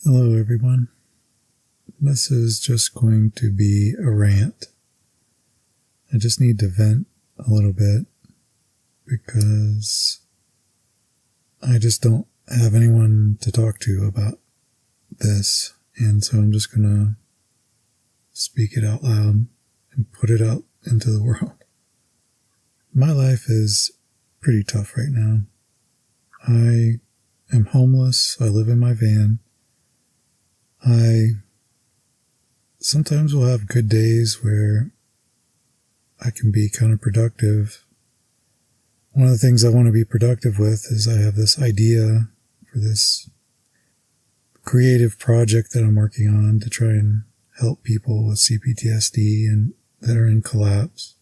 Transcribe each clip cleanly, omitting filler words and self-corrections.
Hello everyone. This is just going to be a rant. I just need to vent a little bit because I just don't have anyone to talk to about this, and so I'm just gonna speak it out loud and put it out into the world. My life is pretty tough right now. I am homeless. I live in my van. I sometimes will have good days where I can be kind of productive. One of the things I want to be productive with is I have this idea for this creative project that I'm working on to try and help people with CPTSD and that are in collapse.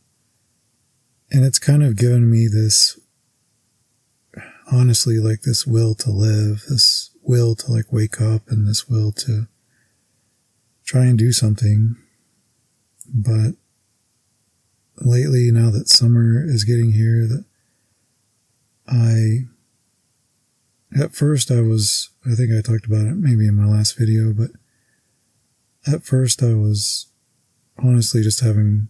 And it's kind of given me this, honestly, like this will to live, this will to like wake up, and this will to try and do something. But lately, now that summer is getting here, that at first I think I talked about it maybe in my last video, but at first I was honestly just having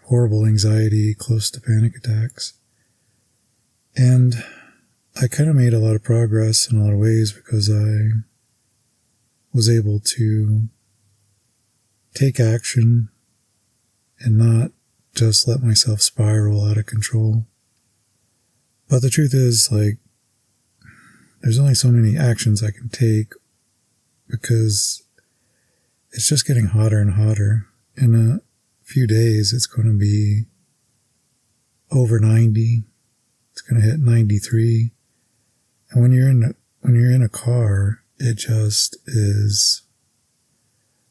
horrible anxiety, close to panic attacks. And I kind of made a lot of progress in a lot of ways because I was able to take action and not just let myself spiral out of control. But the truth is, like, there's only so many actions I can take because it's just getting hotter and hotter. In a few days, it's going to be over 90. It's going to hit 93. And when you're in a car, it just is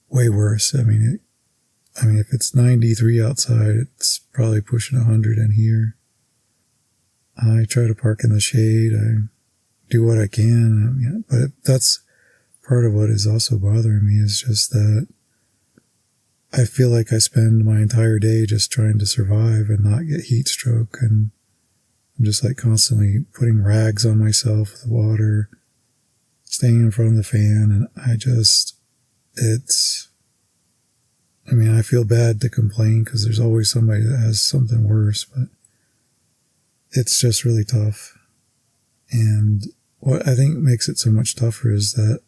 way worse. I mean, if it's 93 outside, it's probably pushing 100 in here. I try to park in the shade. I do what I can. But that's part of what is also bothering me, is just that I feel like I spend my entire day just trying to survive and not get heat stroke, and I'm just like constantly putting rags on myself with water, staying in front of the fan, and I feel bad to complain because there's always somebody that has something worse, but it's just really tough. And what I think makes it so much tougher is that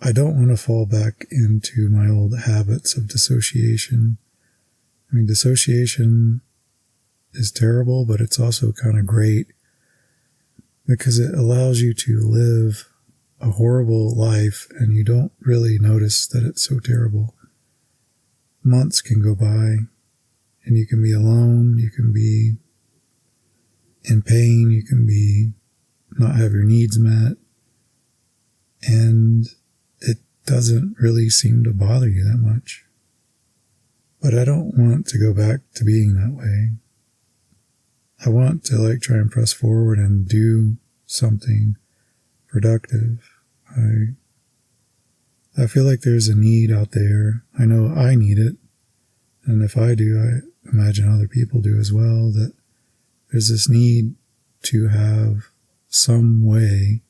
I don't want to fall back into my old habits of dissociation. I mean, dissociation is terrible, but it's also kind of great because it allows you to live a horrible life and you don't really notice that it's so terrible. Months can go by and you can be alone, you can be in pain, you can be not have your needs met, and it doesn't really seem to bother you that much. But I don't want to go back to being that way. I want to try and press forward and do something productive. I feel like there's a need out there. I know I need it. And if I do, I imagine other people do as well, that there's this need to have some way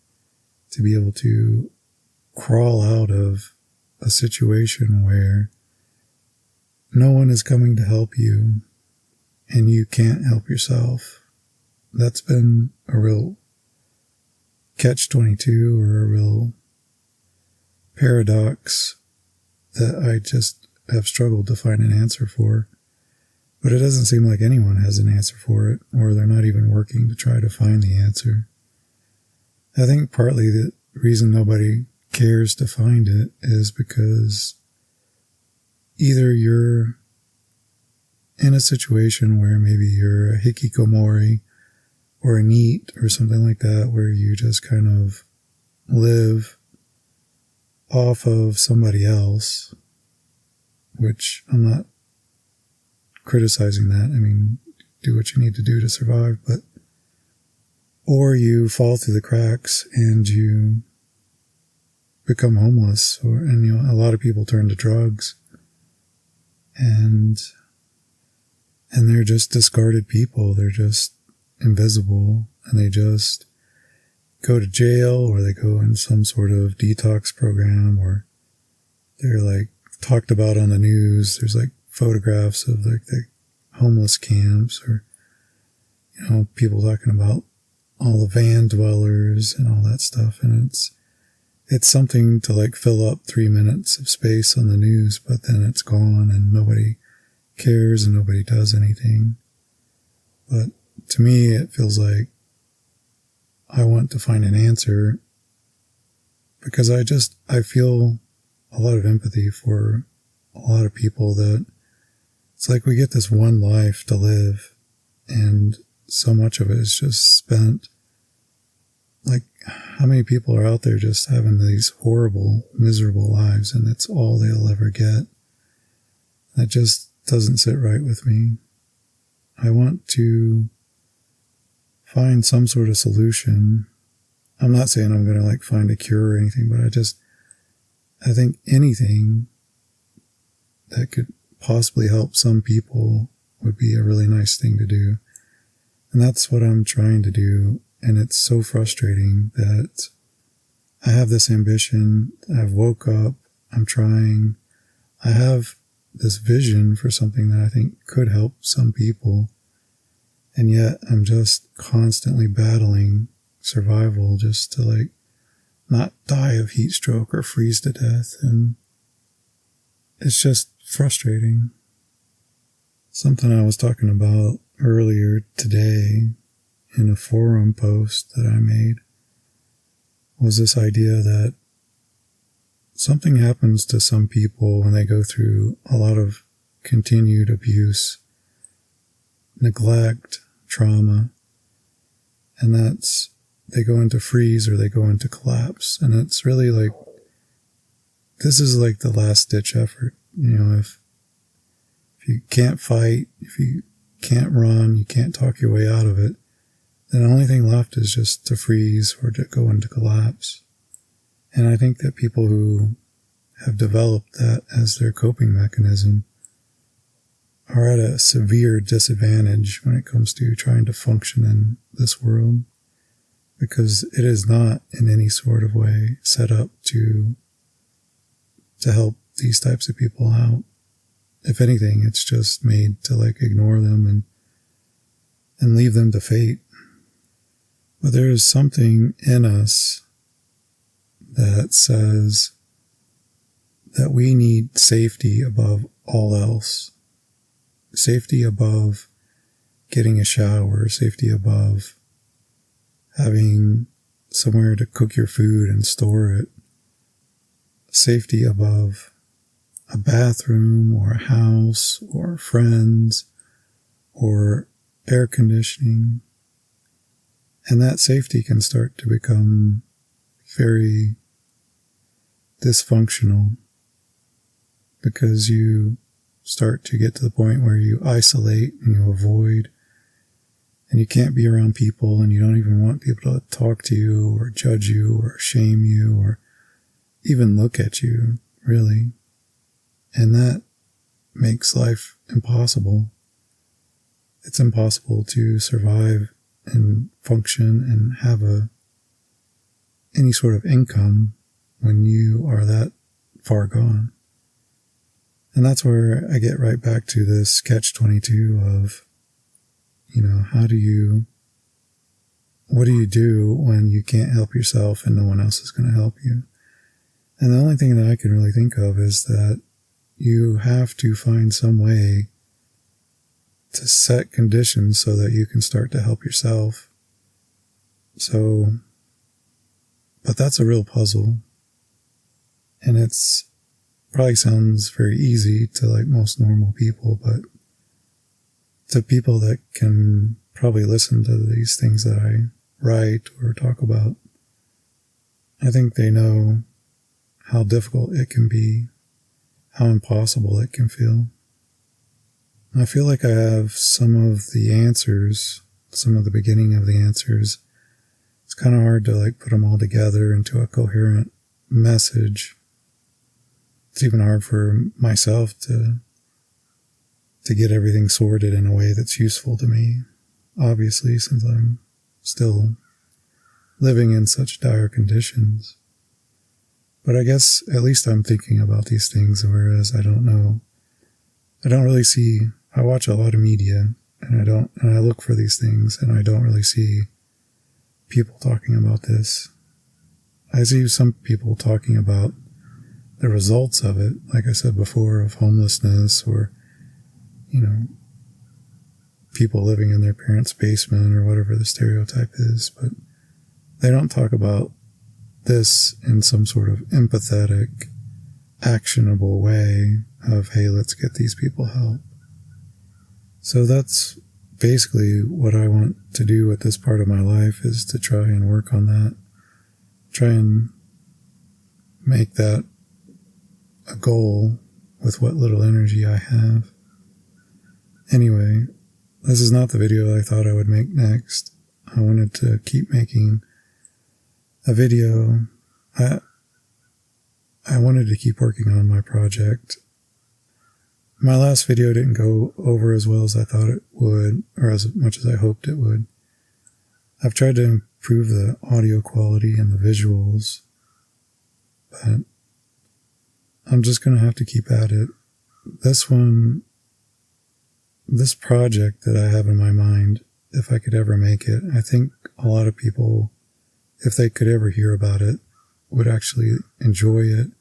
to be able to crawl out of a situation where no one is coming to help you and you can't help yourself. That's been a real catch-22, or a real paradox that I just have struggled to find an answer for. But it doesn't seem like anyone has an answer for it, or they're not even working to try to find the answer. I think partly the reason nobody cares to find it is because either you're in a situation where maybe you're a hikikomori or a neet or something like that, where you just kind of live off of somebody else, which I'm not criticizing that. I mean, do what you need to do to survive, or you fall through the cracks and you become homeless, and a lot of people turn to drugs, and they're just discarded people. They're just invisible, and they just go to jail or they go in some sort of detox program, or they're like talked about on the news. There's like photographs of like the homeless camps, or, you know, people talking about all the van dwellers and all that stuff. And it's something to like fill up 3 minutes of space on the news, but then it's gone and nobody cares and nobody does anything. But to me, it feels like I want to find an answer, because I feel a lot of empathy for a lot of people that it's like we get this one life to live, and so much of it is just spent. Like, how many people are out there just having these horrible, miserable lives, and that's all they'll ever get? That just doesn't sit right with me. I want to find some sort of solution. I'm not saying I'm going to like find a cure or anything, but I think anything that could possibly help some people would be a really nice thing to do. And that's what I'm trying to do. And it's so frustrating that I have this ambition. I've woke up. I'm trying. I have this vision for something that I think could help some people. And yet I'm just constantly battling survival just to like not die of heat stroke or freeze to death. And it's just frustrating. Something I was talking about earlier today in a forum post that I made was this idea that something happens to some people when they go through a lot of continued abuse, neglect, trauma, and that's, they go into freeze or they go into collapse. And it's really like, this is like the last ditch effort. You know, if you can't fight, if you can't run, you can't talk your way out of it, then the only thing left is just to freeze or to go into collapse. And I think that people who have developed that as their coping mechanism are at a severe disadvantage when it comes to trying to function in this world, because it is not in any sort of way set up to help these types of people out. If anything, it's just made to like ignore them and leave them to fate. But there is something in us that says that we need safety above all else. Safety above getting a shower, safety above having somewhere to cook your food and store it, safety above a bathroom or a house or friends or air conditioning. And that safety can start to become very dysfunctional because you start to get to the point where you isolate and you avoid, and you can't be around people, and you don't even want people to talk to you or judge you or shame you or even look at you, really. And that makes life impossible. It's impossible to survive and function and have any sort of income when you are that far gone. And that's where I get right back to this catch-22 of, you know, what do you do when you can't help yourself and no one else is going to help you? And the only thing that I can really think of is that you have to find some way to set conditions so that you can start to help yourself. But that's a real puzzle. And it's probably sounds very easy to like most normal people, but to people that can probably listen to these things that I write or talk about, I think they know how difficult it can be, how impossible it can feel. I feel like I have some of the answers, some of the beginning of the answers. It's kind of hard to like put them all together into a coherent message. It's even hard for myself to get everything sorted in a way that's useful to me, obviously, since I'm still living in such dire conditions. But I guess at least I'm thinking about these things, whereas I don't really see, I watch a lot of media and I look for these things and I don't really see people talking about this. I see some people talking about the results of it, like I said before, of homelessness or, people living in their parents' basement or whatever the stereotype is, but they don't talk about this in some sort of empathetic, actionable way of, hey, let's get these people help. So that's basically what I want to do with this part of my life, is to try and work on that. Try and make that a goal with what little energy I have. Anyway, this is not the video I thought I would make next. I wanted to keep making a video. I wanted to keep working on my project. My last video didn't go over as well as I thought it would, or as much as I hoped it would. I've tried to improve the audio quality and the visuals, but I'm just going to have to keep at it. This project that I have in my mind, if I could ever make it, I think a lot of people, if they could ever hear about it, would actually enjoy it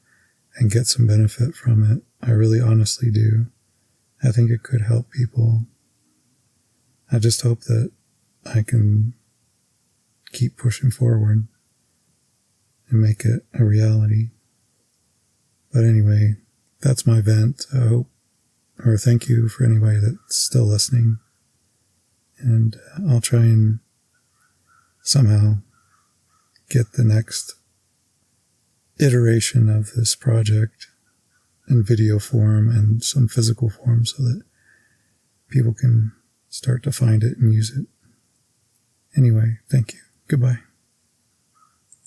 and get some benefit from it. I really honestly do. I think it could help people. I just hope that I can keep pushing forward and make it a reality. But anyway, that's my vent. I hope, or thank you for anybody that's still listening. And I'll try and somehow get the next iteration of this project in video form and some physical form so that people can start to find it and use it. Anyway, thank you. Goodbye.